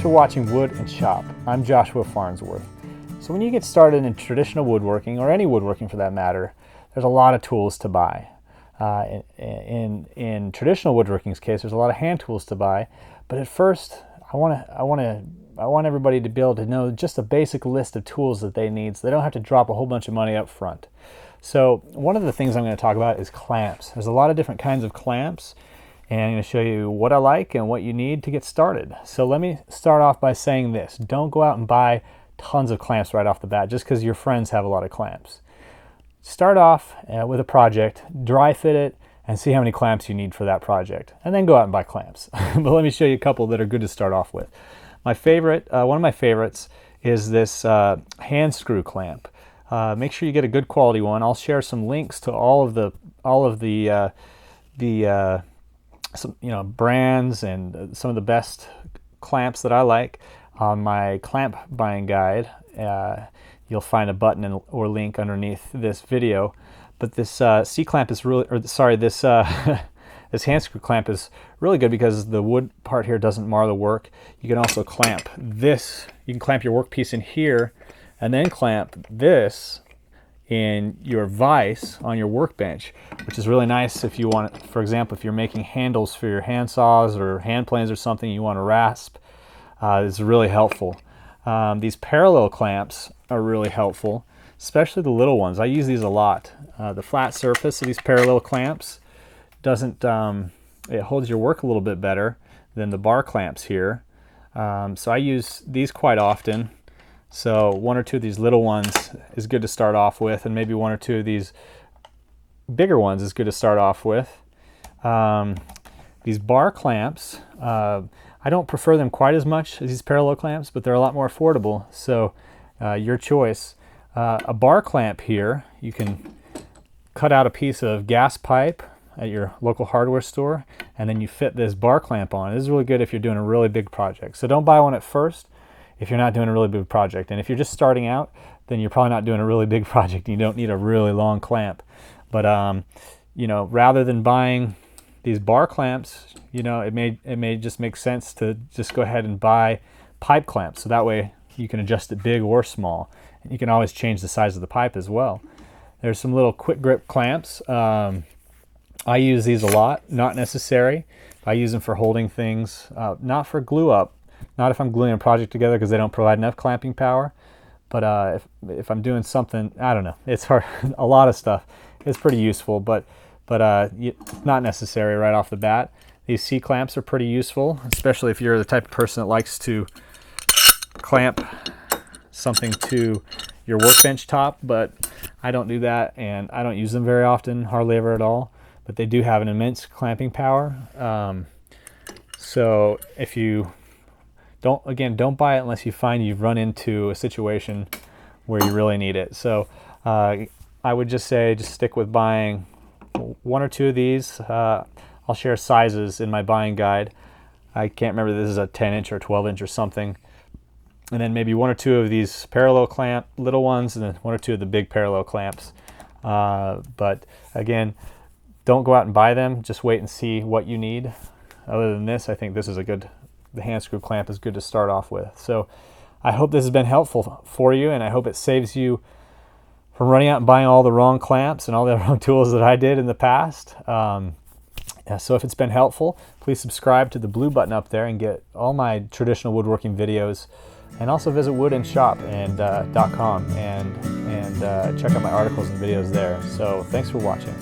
for watching Wood and Shop. I'm Joshua Farnsworth. So when you get started in traditional woodworking, or any woodworking for that matter, there's a lot of tools to buy. In traditional woodworking's case, there's a lot of hand tools to buy, but at first I want everybody to be able to know just a basic list of tools that they need so they don't have to drop a whole bunch of money up front. So one of the things I'm going to talk about is clamps. There's a lot of different kinds of clamps, and I'm going to show you what I like and what you need to get started. So let me start off by saying this. Don't go out and buy tons of clamps right off the bat just because your friends have a lot of clamps. Start off with a project, dry fit it, and see how many clamps you need for that project. And then go out and buy clamps. But let me show you a couple that are good to start off with. My favorite, one of my favorites is this hand screw clamp. Make sure you get a good quality one. I'll share some links to all of the brands and some of the best clamps that I like on my clamp buying guide. You'll find a button or link underneath this video. But this C-clamp is really, this hand screw clamp is really good because the wood part here doesn't mar the work. You can also clamp this. You can clamp your workpiece in here and then clamp this in your vise on your workbench, which is really nice if you want, for example, if you're making handles for your hand saws or hand planes or something you want to rasp. It's really helpful. These parallel clamps are really helpful, especially the little ones. I use these a lot. The flat surface of these parallel clamps doesn't, it holds your work a little bit better than the bar clamps here. So I use these quite often. So one or two of these little ones is good to start off with, and maybe one or two of these bigger ones is good to start off with. These bar clamps, I don't prefer them quite as much as these parallel clamps, but they're a lot more affordable, so your choice. A bar clamp here, you can cut out a piece of gas pipe at your local hardware store, and then you fit this bar clamp on. This is really good if you're doing a really big project. So don't buy one at first if you're not doing a really big project. And if you're just starting out, then you're probably not doing a really big project. You don't need a really long clamp. But rather than buying these bar clamps, it may just make sense to just go ahead and buy pipe clamps. So that way you can adjust it big or small. And you can always change the size of the pipe as well. There's some little quick grip clamps. I use these a lot, not necessary. I use them for holding things, not for glue up, not if I'm gluing a project together because they don't provide enough clamping power. But if I'm doing something, I don't know, it's hard, a lot of stuff. It's pretty useful, but not necessary right off the bat. These C-clamps are pretty useful, especially if you're the type of person that likes to clamp something to your workbench top, but I don't do that, and I don't use them very often, hardly ever at all, but they do have an immense clamping power. So if you don't buy it unless you find you've run into a situation where you really need it. So I would just say stick with buying one or two of these. I'll share sizes in my buying guide. I can't remember if this is a 10-inch or 12-inch or something. And then maybe one or two of these parallel clamp little ones, and then one or two of the big parallel clamps. But again, don't go out and buy them. Just wait and see what you need. Other than this, I think this is the hand screw clamp is good to start off with. So I hope this has been helpful for you, and I hope it saves you from running out and buying all the wrong clamps and all the wrong tools that I did in the past. So if it's been helpful, please subscribe to the blue button up there and get all my traditional woodworking videos, and also visit woodandshop.com and check out my articles and videos there. So thanks for watching.